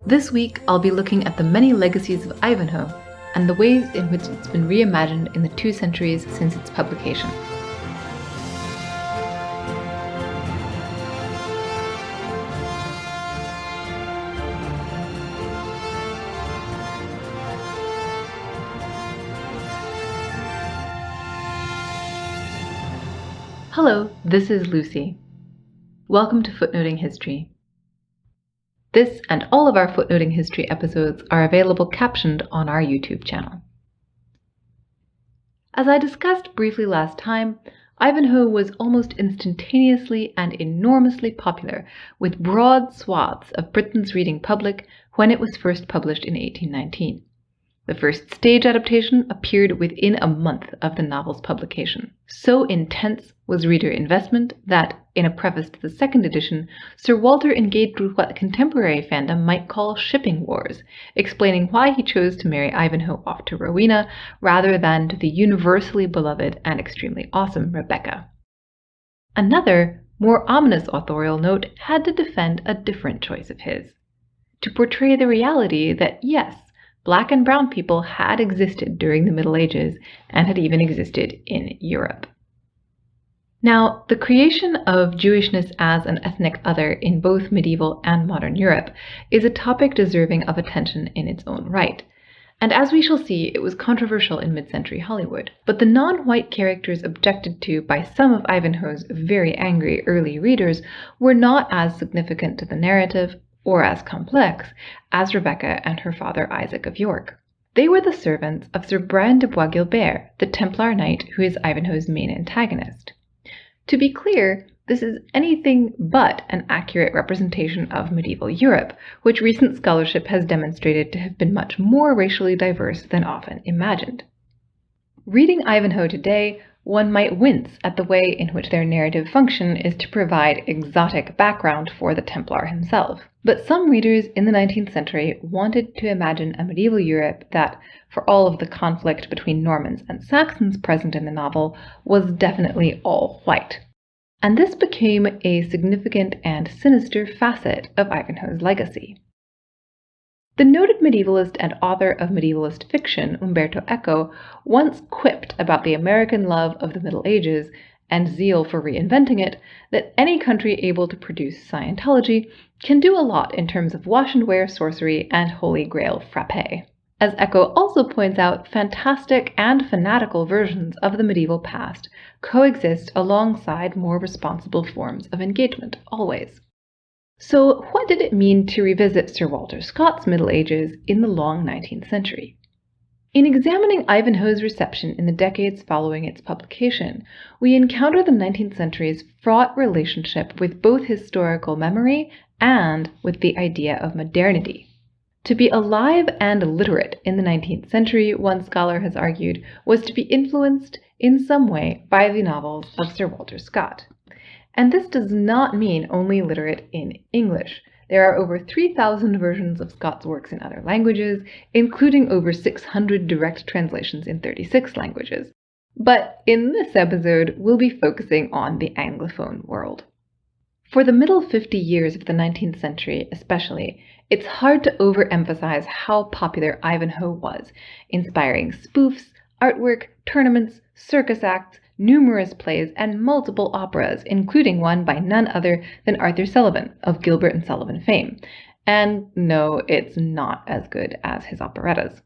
This week, I'll be looking at the many legacies of Ivanhoe and the ways in which it's been reimagined in the 2 centuries since its publication. Hello, this is Lucy. Welcome to Footnoting History. This and all of our Footnoting History episodes are available captioned on our YouTube channel. As I discussed briefly last time, Ivanhoe was almost instantaneously and enormously popular with broad swaths of Britain's reading public when it was first published in 1819. The first stage adaptation appeared within a month of the novel's publication. So intense was reader investment that, in a preface to the second edition, Sir Walter engaged with what contemporary fandom might call shipping wars, explaining why he chose to marry Ivanhoe off to Rowena rather than to the universally beloved and extremely awesome Rebecca. Another, more ominous authorial note had to defend a different choice of his: to portray the reality that, yes, Black and brown people had existed during the Middle Ages and had even existed in Europe. Now, the creation of Jewishness as an ethnic other in both medieval and modern Europe is a topic deserving of attention in its own right. And as we shall see, it was controversial in mid-century Hollywood. But the non-white characters objected to by some of Ivanhoe's very angry early readers were not as significant to the narrative or as complex as Rebecca and her father Isaac of York. They were the servants of Sir Brian de Bois Guilbert, the Templar knight who is Ivanhoe's main antagonist. To be clear, this is anything but an accurate representation of medieval Europe, which recent scholarship has demonstrated to have been much more racially diverse than often imagined. Reading Ivanhoe today, one might wince at the way in which their narrative function is to provide exotic background for the Templar himself. But some readers in the 19th century wanted to imagine a medieval Europe that, for all of the conflict between Normans and Saxons present in the novel, was definitely all white. And this became a significant and sinister facet of Ivanhoe's legacy. The noted medievalist and author of medievalist fiction, Umberto Eco, once quipped about the American love of the Middle Ages and zeal for reinventing it that any country able to produce Scientology can do a lot in terms of wash-and-wear sorcery and Holy Grail frappe. As Eco also points out, fantastic and fanatical versions of the medieval past coexist alongside more responsible forms of engagement, always. So what did it mean to revisit Sir Walter Scott's Middle Ages in the long 19th century? In examining Ivanhoe's reception in the decades following its publication, we encounter the 19th century's fraught relationship with both historical memory and with the idea of modernity. To be alive and literate in the 19th century, one scholar has argued, was to be influenced in some way by the novels of Sir Walter Scott. And this does not mean only literate in English. There are over 3,000 versions of Scott's works in other languages, including over 600 direct translations in 36 languages. But in this episode, we'll be focusing on the Anglophone world. For the middle 50 years of the 19th century especially, it's hard to overemphasize how popular Ivanhoe was, inspiring spoofs, artwork, tournaments, circus acts, numerous plays, and multiple operas, including one by none other than Arthur Sullivan of Gilbert and Sullivan fame. And no, it's not as good as his operettas.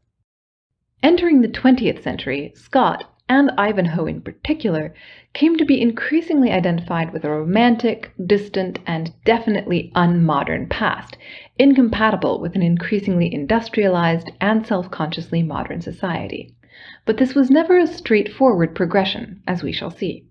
Entering the 20th century, Scott, and Ivanhoe in particular, came to be increasingly identified with a romantic, distant, and definitely unmodern past, incompatible with an increasingly industrialized and self-consciously modern society. But this was never a straightforward progression, as we shall see.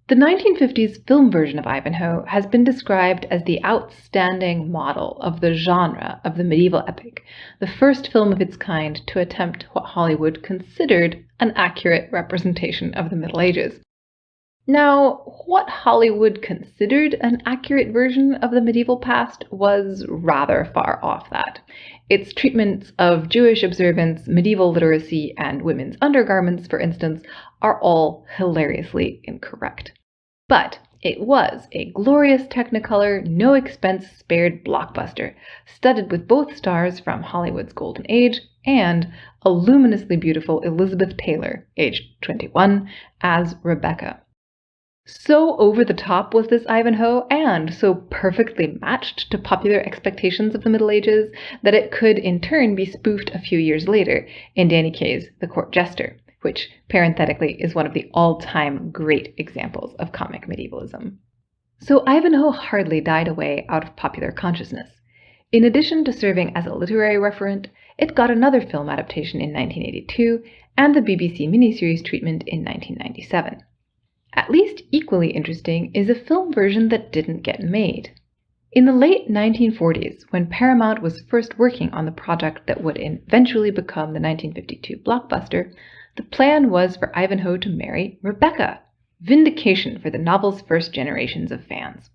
The 1950s film version of Ivanhoe has been described as the outstanding model of the genre of the medieval epic, the first film of its kind to attempt what Hollywood considered an accurate representation of the Middle Ages. Now, what Hollywood considered an accurate version of the medieval past was rather far off that. Its treatments of Jewish observance, medieval literacy, and women's undergarments, for instance, are all hilariously incorrect. But It was a glorious Technicolor, no expense spared blockbuster, studded with both stars from Hollywood's golden age and a luminously beautiful Elizabeth Taylor, aged 21, as Rebecca. So over the top was this Ivanhoe, and so perfectly matched to popular expectations of the Middle Ages, that it could in turn be spoofed a few years later in Danny Kaye's The Court Jester, which parenthetically is one of the all-time great examples of comic medievalism. So Ivanhoe hardly died away out of popular consciousness. In addition to serving as a literary referent, it got another film adaptation in 1982 and the BBC miniseries treatment in 1997. At least equally interesting is a film version that didn't get made. In the late 1940s, when Paramount was first working on the project that would eventually become the 1952 blockbuster, the plan was for Ivanhoe to marry Rebecca, vindication for the novel's first generations of fans.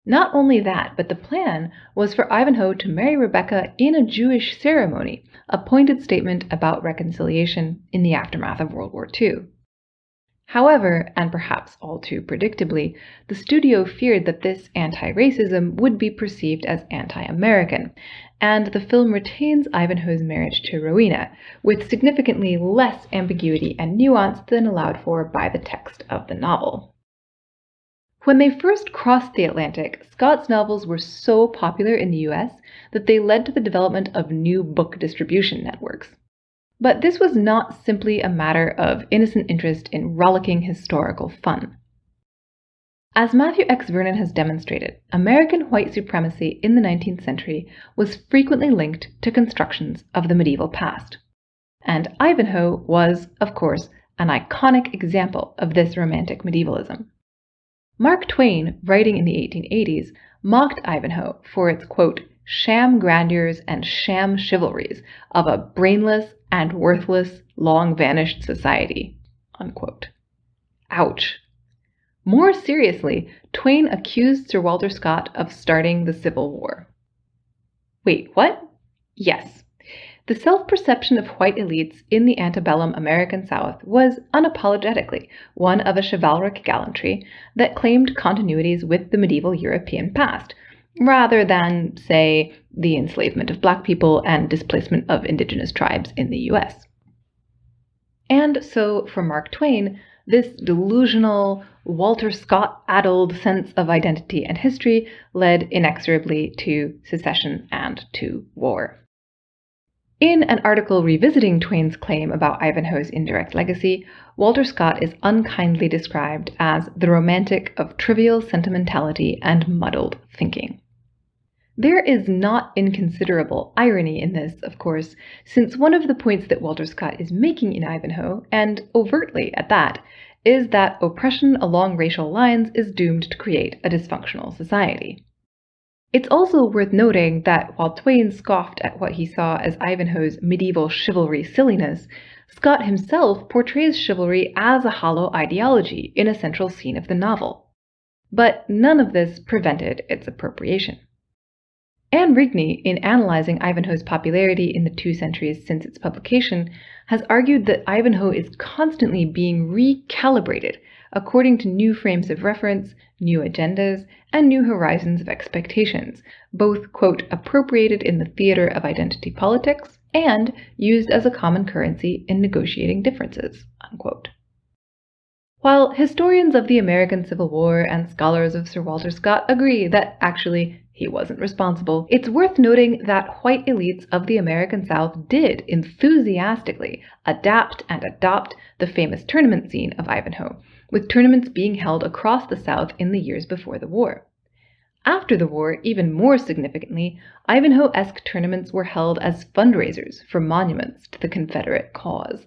Not only that, but the plan was for Ivanhoe to marry Rebecca in a Jewish ceremony, a pointed statement about reconciliation in the aftermath of World War II. However, and perhaps all too predictably, the studio feared that this anti-racism would be perceived as anti-American, and the film retains Ivanhoe's marriage to Rowena, with significantly less ambiguity and nuance than allowed for by the text of the novel. When they first crossed the Atlantic, Scott's novels were so popular in the US that they led to the development of new book distribution networks. But this was not simply a matter of innocent interest in rollicking historical fun. As Matthew X. Vernon has demonstrated, American white supremacy in the 19th century was frequently linked to constructions of the medieval past. And Ivanhoe was, of course, an iconic example of this romantic medievalism. Mark Twain, writing in the 1880s, mocked Ivanhoe for its, quote, sham grandeurs and sham chivalries of a brainless and worthless, long-vanished society, unquote. Ouch. More seriously, Twain accused Sir Walter Scott of starting the Civil War. Wait, what? Yes. The self-perception of white elites in the antebellum American South was unapologetically one of a chivalric gallantry that claimed continuities with the medieval European past, rather than, say, the enslavement of black people and displacement of indigenous tribes in the US. And so, for Mark Twain, this delusional, Walter Scott-addled sense of identity and history led inexorably to secession and to war. In an article revisiting Twain's claim about Ivanhoe's indirect legacy, Walter Scott is unkindly described as the romantic of trivial sentimentality and muddled thinking. There is not inconsiderable irony in this, of course, since one of the points that Walter Scott is making in Ivanhoe, and overtly at that, is that oppression along racial lines is doomed to create a dysfunctional society. It's also worth noting that while Twain scoffed at what he saw as Ivanhoe's medieval chivalry silliness, Scott himself portrays chivalry as a hollow ideology in a central scene of the novel. But none of this prevented its appropriation. Anne Rigney, in analyzing Ivanhoe's popularity in the 2 centuries since its publication, has argued that Ivanhoe is constantly being recalibrated according to new frames of reference, new agendas, and new horizons of expectations, both, quote, appropriated in the theater of identity politics and used as a common currency in negotiating differences, unquote. While historians of the American Civil War and scholars of Sir Walter Scott agree that actually he wasn't responsible, it's worth noting that white elites of the American South did enthusiastically adapt and adopt the famous tournament scene of Ivanhoe, with tournaments being held across the South in the years before the war. After the war, even more significantly, Ivanhoe-esque tournaments were held as fundraisers for monuments to the Confederate cause.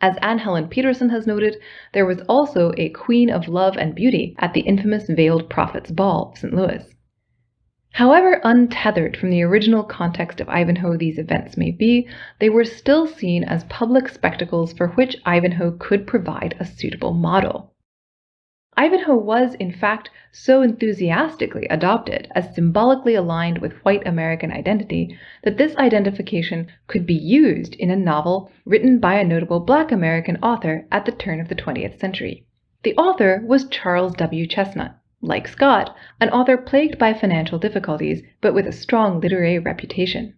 As Anne Helen Peterson has noted, there was also a Queen of Love and Beauty at the infamous Veiled Prophet's Ball, St. Louis. However untethered from the original context of Ivanhoe these events may be, they were still seen as public spectacles for which Ivanhoe could provide a suitable model. Ivanhoe was, in fact, so enthusiastically adopted as symbolically aligned with white American identity that this identification could be used in a novel written by a notable Black American author at the turn of the 20th century, The author was Charles W. Chesnutt, like Scott, an author plagued by financial difficulties but with a strong literary reputation.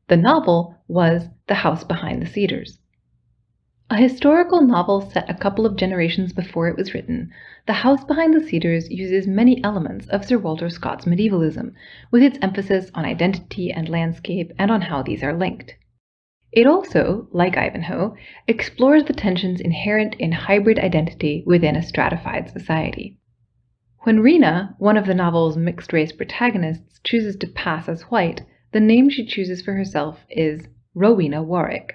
The novel was The House Behind the Cedars. A historical novel set a couple of generations before it was written, The House Behind the Cedars uses many elements of Sir Walter Scott's medievalism, with its emphasis on identity and landscape and on how these are linked. It also, like Ivanhoe, explores the tensions inherent in hybrid identity within a stratified society. When Rena, one of the novel's mixed-race protagonists, chooses to pass as white, the name she chooses for herself is Rowena Warwick.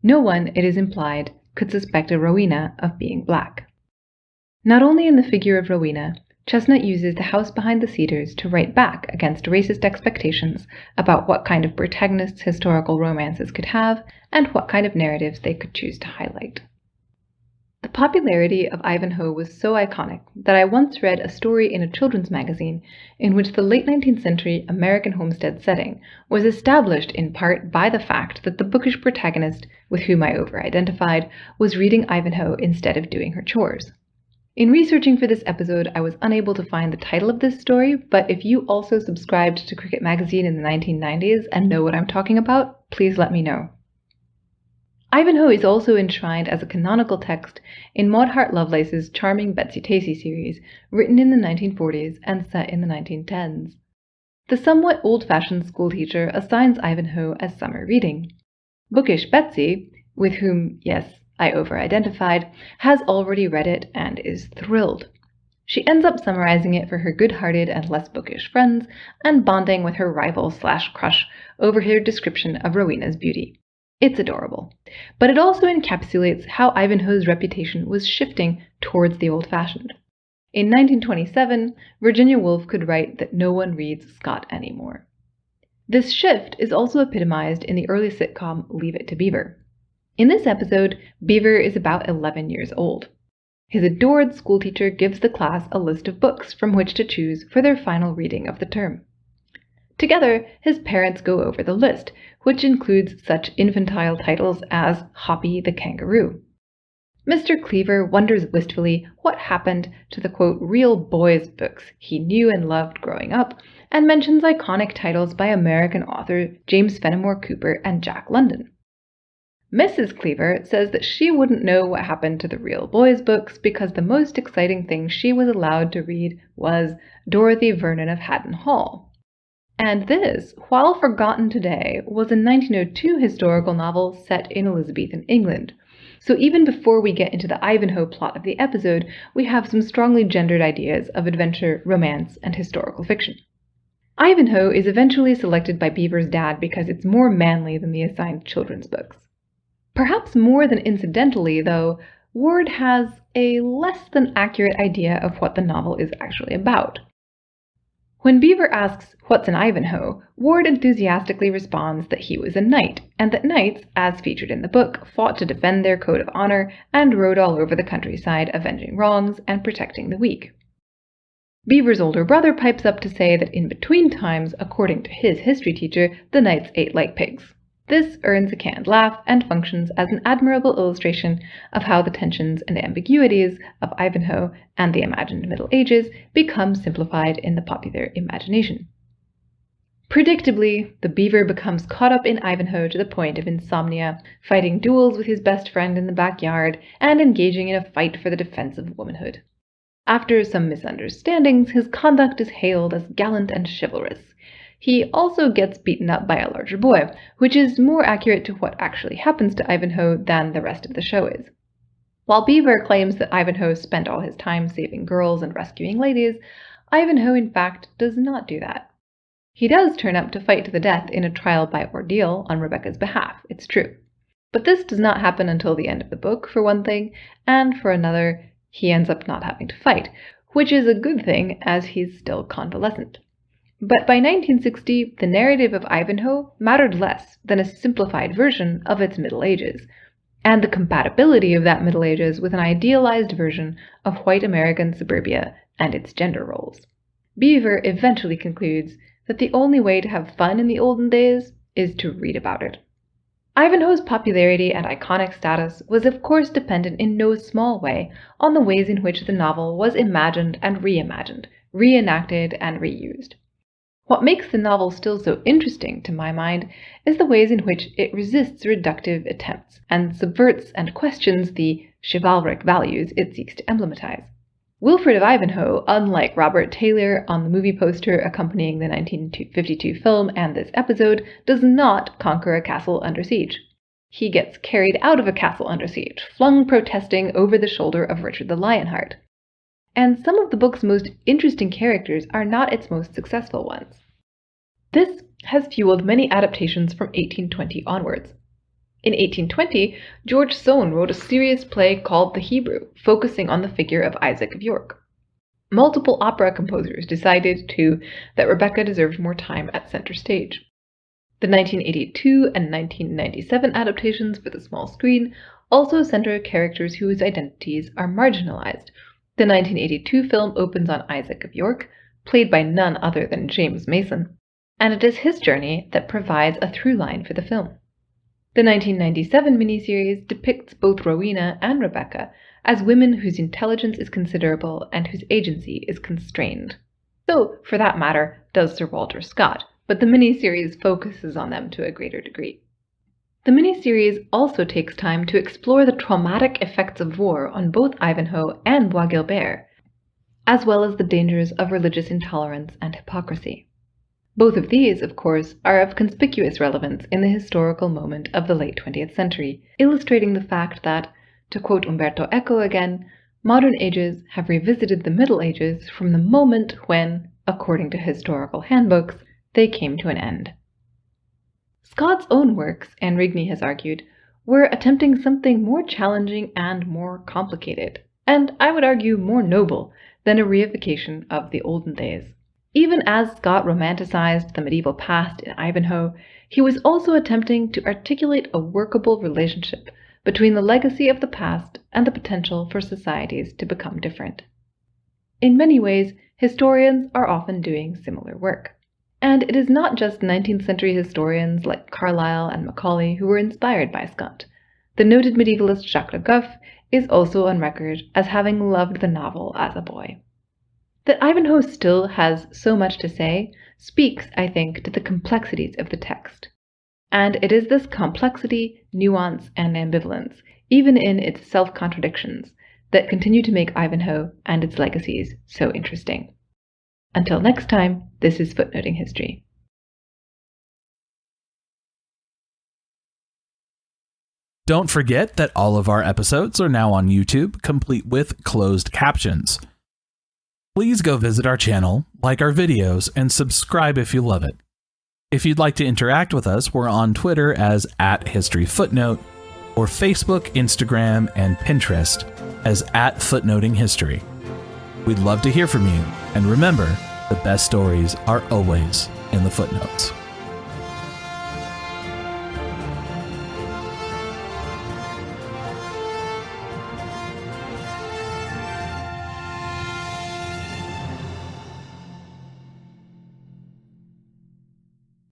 No one, it is implied, could suspect a Rowena of being black. Not only in the figure of Rowena, Chesnutt uses The House Behind the Cedars to write back against racist expectations about what kind of protagonists historical romances could have and what kind of narratives they could choose to highlight. The popularity of Ivanhoe was so iconic that I once read a story in a children's magazine in which the late 19th century American homestead setting was established in part by the fact that the bookish protagonist, with whom I over-identified, was reading Ivanhoe instead of doing her chores. In researching for this episode, I was unable to find the title of this story, but if you also subscribed to Cricket Magazine in the 1990s and know what I'm talking about, please let me know. Ivanhoe is also enshrined as a canonical text in Maud Hart Lovelace's charming Betsy Tacy series, written in the 1940s and set in the 1910s. The somewhat old-fashioned schoolteacher assigns Ivanhoe as summer reading. Bookish Betsy, with whom, yes, I over-identified, has already read it and is thrilled. She ends up summarizing it for her good-hearted and less bookish friends and bonding with her rival/crush over her description of Rowena's beauty. It's adorable, but it also encapsulates how Ivanhoe's reputation was shifting towards the old-fashioned. In 1927, Virginia Woolf could write that no one reads Scott anymore. This shift is also epitomized in the early sitcom Leave It to Beaver. In this episode, Beaver is about 11 years old. His adored schoolteacher gives the class a list of books from which to choose for their final reading of the term. Together, his parents go over the list, which includes such infantile titles as Hoppy the Kangaroo. Mr. Cleaver wonders wistfully what happened to the, quote, real boys' books he knew and loved growing up, and mentions iconic titles by American author James Fenimore Cooper and Jack London. Mrs. Cleaver says that she wouldn't know what happened to the real boys' books because the most exciting thing she was allowed to read was Dorothy Vernon of Haddon Hall. And this, while forgotten today, was a 1902 historical novel set in Elizabethan England. So even before we get into the Ivanhoe plot of the episode, we have some strongly gendered ideas of adventure, romance, and historical fiction. Ivanhoe is eventually selected by Beaver's dad because it's more manly than the assigned children's books. Perhaps more than incidentally, though, Ward has a less than accurate idea of what the novel is actually about. When Beaver asks, "What's an Ivanhoe?" Ward enthusiastically responds that he was a knight, and that knights, as featured in the book, fought to defend their code of honor and rode all over the countryside avenging wrongs and protecting the weak. Beaver's older brother pipes up to say that in between times, according to his history teacher, the knights ate like pigs. This earns a canned laugh and functions as an admirable illustration of how the tensions and ambiguities of Ivanhoe and the imagined Middle Ages become simplified in the popular imagination. Predictably, the Beaver becomes caught up in Ivanhoe to the point of insomnia, fighting duels with his best friend in the backyard and engaging in a fight for the defense of womanhood. After some misunderstandings, his conduct is hailed as gallant and chivalrous. He also gets beaten up by a larger boy, which is more accurate to what actually happens to Ivanhoe than the rest of the show is. While Beaver claims that Ivanhoe spent all his time saving girls and rescuing ladies, Ivanhoe in fact does not do that. He does turn up to fight to the death in a trial by ordeal on Rebecca's behalf, it's true. But this does not happen until the end of the book, for one thing, and for another, he ends up not having to fight, which is a good thing as he's still convalescent. But by 1960, the narrative of Ivanhoe mattered less than a simplified version of its Middle Ages, and the compatibility of that Middle Ages with an idealized version of white American suburbia and its gender roles. Beaver eventually concludes that the only way to have fun in the olden days is to read about it. Ivanhoe's popularity and iconic status was of course dependent in no small way on the ways in which the novel was imagined and reimagined, reenacted and reused. What makes the novel still so interesting, to my mind, is the ways in which it resists reductive attempts and subverts and questions the chivalric values it seeks to emblematize. Wilfred of Ivanhoe, unlike Robert Taylor on the movie poster accompanying the 1952 film and this episode, does not conquer a castle under siege. He gets carried out of a castle under siege, flung protesting over the shoulder of Richard the Lionheart. And some of the book's most interesting characters are not its most successful ones. This has fueled many adaptations from 1820 onwards. In 1820, George Soane wrote a serious play called The Hebrew, focusing on the figure of Isaac of York. Multiple opera composers decided, too, that Rebecca deserved more time at center stage. The 1982 and 1997 adaptations for the small screen also center characters whose identities are marginalized. The 1982 film opens on Isaac of York, played by none other than James Mason, and it is his journey that provides a through line for the film. The 1997 miniseries depicts both Rowena and Rebecca as women whose intelligence is considerable and whose agency is constrained. So, for that matter, does Sir Walter Scott, but the miniseries focuses on them to a greater degree. The miniseries also takes time to explore the traumatic effects of war on both Ivanhoe and Bois Guilbert, as well as the dangers of religious intolerance and hypocrisy. Both of these, of course, are of conspicuous relevance in the historical moment of the late 20th century, illustrating the fact that, to quote Umberto Eco again, modern ages have revisited the Middle Ages from the moment when, according to historical handbooks, they came to an end. Scott's own works, Anne Rigney has argued, were attempting something more challenging and more complicated, and I would argue more noble than a reification of the olden days. Even as Scott romanticized the medieval past in Ivanhoe, he was also attempting to articulate a workable relationship between the legacy of the past and the potential for societies to become different. In many ways, historians are often doing similar work. And it is not just 19th century historians like Carlyle and Macaulay who were inspired by Scott. The noted medievalist Jacques Le Goff is also on record as having loved the novel as a boy. That Ivanhoe still has so much to say speaks, I think, to the complexities of the text. And it is this complexity, nuance, and ambivalence, even in its self-contradictions, that continue to make Ivanhoe and its legacies so interesting. Until next time, this is Footnoting History. Don't forget that all of our episodes are now on YouTube, complete with closed captions. Please go visit our channel, like our videos, and subscribe if you love it. If you'd like to interact with us, we're on Twitter as @HistoryFootnote, or Facebook, Instagram, and Pinterest as @FootnotingHistory. We'd love to hear from you, and remember, the best stories are always in the footnotes.